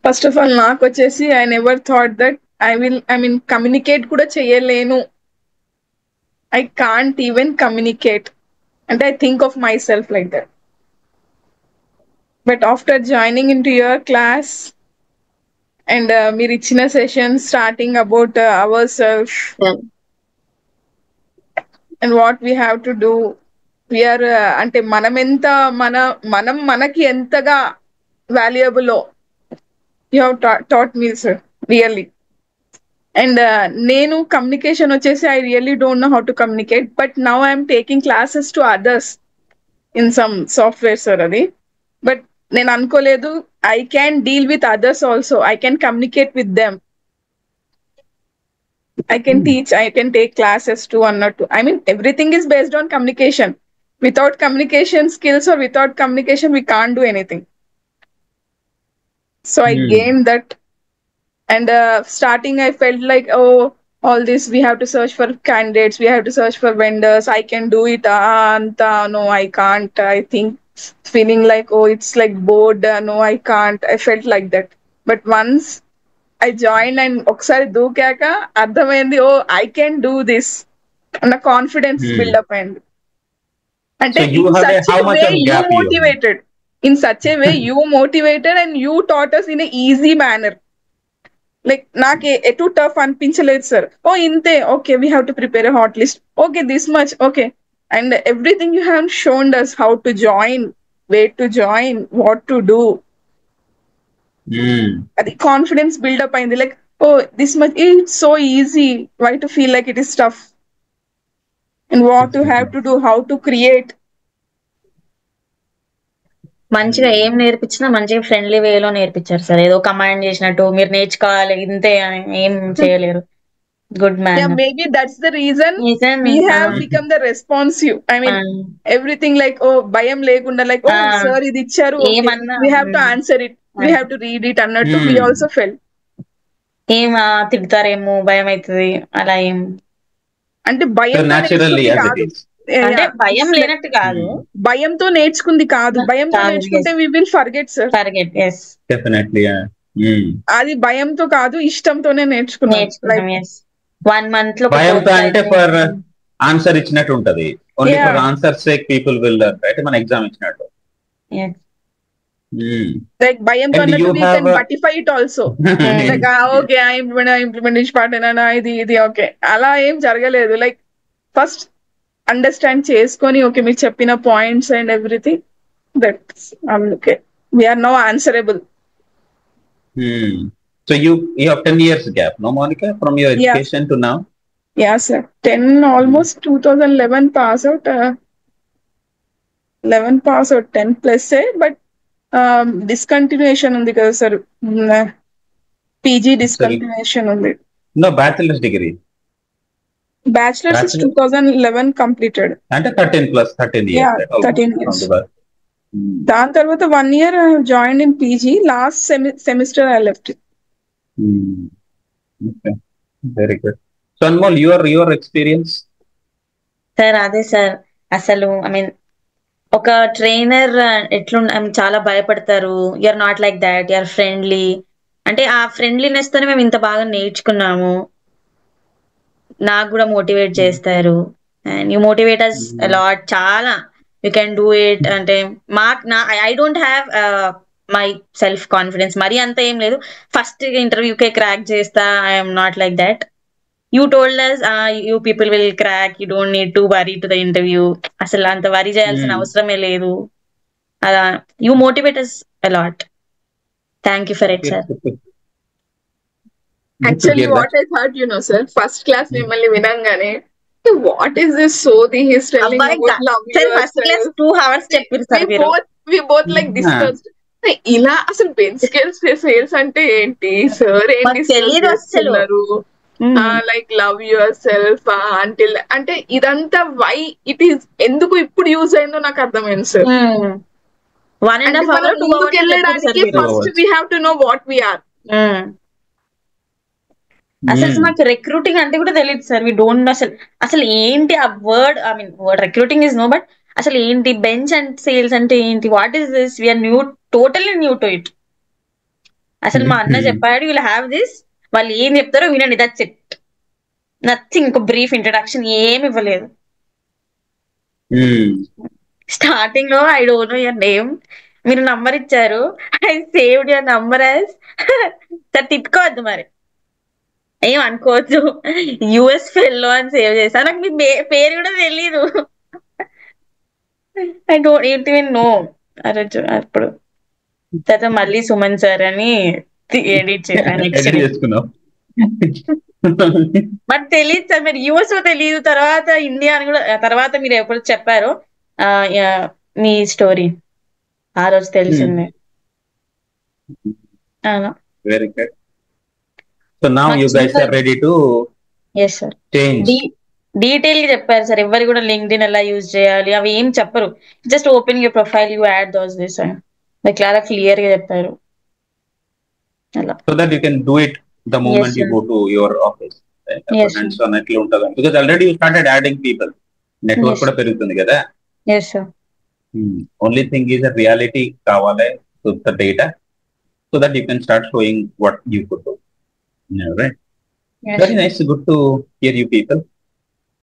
First of all నాకు వచ్చేసి I never thought that I mean communicate కూడా చేయలేను. ఐ కాంట్ ఈవెన్ కమ్యూనికేట్ అంటే I think of myself like that. But after joining in to your class and మీరు ఇచ్చిన session starting about our self and what we have to do, we are అంటే మనం ఎంత మనం మనకి ఎంతగా valuable you have taught me sir really. And నేను communication వచ్చేసి I really don't know how to communicate, but now I'm taking classes to others in some software sir అది. But నేను అనుకోలేదు I can deal with others also, I can communicate with them, I can teach, I can take classes too annattu. I mean, everything is based on communication. Without communication skills or without communication, we can't do anything. So I gained that. And starting, I felt like, oh, all this, we have to search for candidates, we have to search for vendors. I can do it. Anta, no, I can't. I think feeling like, oh, it's like bored. No, I can't. I felt like that. But once I joined and ఒకసారి దూకాక అర్థమైంది, ఓ I can do this అన్న confidence buildup అయింది. అంటే in such a way you motivated, in such a way you motivated and you taught us in easy manner. Like నాకు ఎటు tough అనిపించలేదు sir. ఓ ఇంతే, okay we have to prepare a hot list, okay this much, okay. And everything you have shown us how to join, where to join, what to do. అది confidence buildup అయింది. Like oh this much it's so easy, why to feel like it is tough, and what to have to do, how to create. మంచిగా ఏం నేర్పించినా మంచిగా friendly వేలో నేర్పించారు sir. ఏదో command చేసినట్టు మీరు నేర్చుకోవాలి ఇంతే అని ఏం చేయలేరు. Good man. Yeah, maybe that's the reason we have become the responsive. I mean, everything like, oh, భయం లేకుండా, like, oh, sir ఇది ఇచ్చారు, we have to answer it, we have to read it అన్నట్టు we also felt. ఏం తిడతారేమో భయం అవుతుంది అలా ఏం అంటే భయంతో నేర్చుకుంది కాదు, అంటే భయం లేనట్టు కాదు, భయంతో నేర్చుకుంది కాదు, భయంతో నేర్చుకుంటే we will forget sir. Forget, yes. Definitely, yeah. అది భయంతో కాదు, ఇష్టంతోనే నేర్చుకున్నాం. 1 month లో భయంతో అంటే ఫర్ ఆన్సర్ ఇచ్చినట్టు ఉంటది, only for answer sake people will learn, right? మన ఎగ్జామ్ ఇచ్చినట్టు. Like భయంతో అన్నట్టు we can buttify it also. Like okay, I implementation part అయినా ఇది ఓకే, అలా ఏం జరగలేదు. లైక్ ఫస్ట్ అండర్స్టాండ్ చేసుకొని, ఓకే మీరు చెప్పిన points and everything, that's okay, we are now answerable. So you have 10 years gap, no Monica, from your education to now? Yeah sir, 10 almost 2011 pass out, 11 pass out, 10 plus but discontinuation ఉంది కదా sir, PG discontinuation ఉంది. No, bachelor's degree. Bachelor's is 2011 completed. అంటే 13 years. Yeah, 13 years. దాని తర్వాత 1 year I have joined in PG. Last semester I left it. Okay, very good. So Anmol, your experience? Sir అదే sir, అసలు I mean ఒక trainer ఎట్లా చాలా భయపడతారు. You're not like that, you're friendly. అంటే ఆ ఫ్రెండ్లీనెస్ తోనే మేము ఇంత బాగా నేర్చుకున్నాము. నాకు కూడా మోటివేట్ చేస్తారు, and you motivate us a lot. చాలా యూ కెన్ డూ ఇట్ అంటే I don't have my self confidence మరి అంత ఏం లేదు. ఫస్ట్ ఇంటర్వ్యూకే క్రాక్ చేస్తా, I'm not like that. You told us you people will crack, you don't need to worry to the interview. అసలు అంత worry చేయాల్సిన అవసరమే లేదు. అలా you motivate us a lot. Thank you for it sir. Actually what I thought, you know sir, first class మిమ్మల్ని వినంగానే what is this Sodhi he's telling about love yourself. First class 2 hours చెప్పారు sir మీరు. We both like discussed ఇలా అసలు bench sales అంటే ఏంటి sir, ఏంటి చేస్తున్నారు, like love your self until అంటే ఇదంతా వై ఇట్ ఈస్, ఎందుకు ఇప్పుడు యూజ్ అయిందో నాకు అర్థమైంది సార్. 1.5 hours ముందుకు వెళ్ళడానికి first we have to know what we are. అసలు మాకు రిక్రూటింగ్ అంటే కూడా తెలియదు సార్. వి డోంట్ నో అసలు ఏంటి ఆ word. I mean word recruiting is know, but అసలు ఏంటి బెంచ్ అండ్ సేల్స్ అంటే ఏంటి, what is this, we are new, totally new to it. అసలు మా అన్న చెప్పాడు విల్ హ్యావ్ దిస్, వాళ్ళు ఏం చెప్తారో వినండి, దట్స్ ఇట్, నథింగ్, ఒక బ్రీఫ్ ఇంట్రడక్షన్ ఏమి ఇవ్వలేదు. స్టార్టింగ్ లో I don't know your name, మీరు నంబర్ ఇచ్చారు, I saved your number as sir, తిట్టుకోవద్దు మరి, ఏం అనుకోవద్దు, యుఎస్ ఫెల్లో అని సేవ్ చేశాను, నాకు మీ పేరు కూడా తెలీదు, ఐ డోంట్ ఈవెన్ నో. అప్పుడు తర్వాత మళ్ళీ సుమన్ సార్ అని ఎడిట్ చేశాను ఎడిట్ చేసుకున్నావు. బట్ తెలియదు సార్, మీరు యుఎస్ తెలియదు, తర్వాత ఇండియా అని కూడా తర్వాత మీరు ఎప్పుడు చెప్పారు మీ స్టోరీ, ఆ రోజు తెలిసింది. Very good. So now you guys are ready to yes sir change. Detail గా చెప్పారు సార్, ఎవరు కూడా లింక్డ్ఇన్ ఎలా యూజ్ చేయాలి అవి ఏం చెప్పరు, just open your profile, you add those this చాలా క్లియర్ గా చెప్పారు అలా. So that you can do it the moment you go to your office. Hands on ఎట్లా ఉంటుంది, because already you started adding people, network కూడా పెరుగుతుంది కదా. Yes sir. Only thing is reality కావాలి to the data, so that you can start showing what you could do. Right? Very nice, good to hear you people.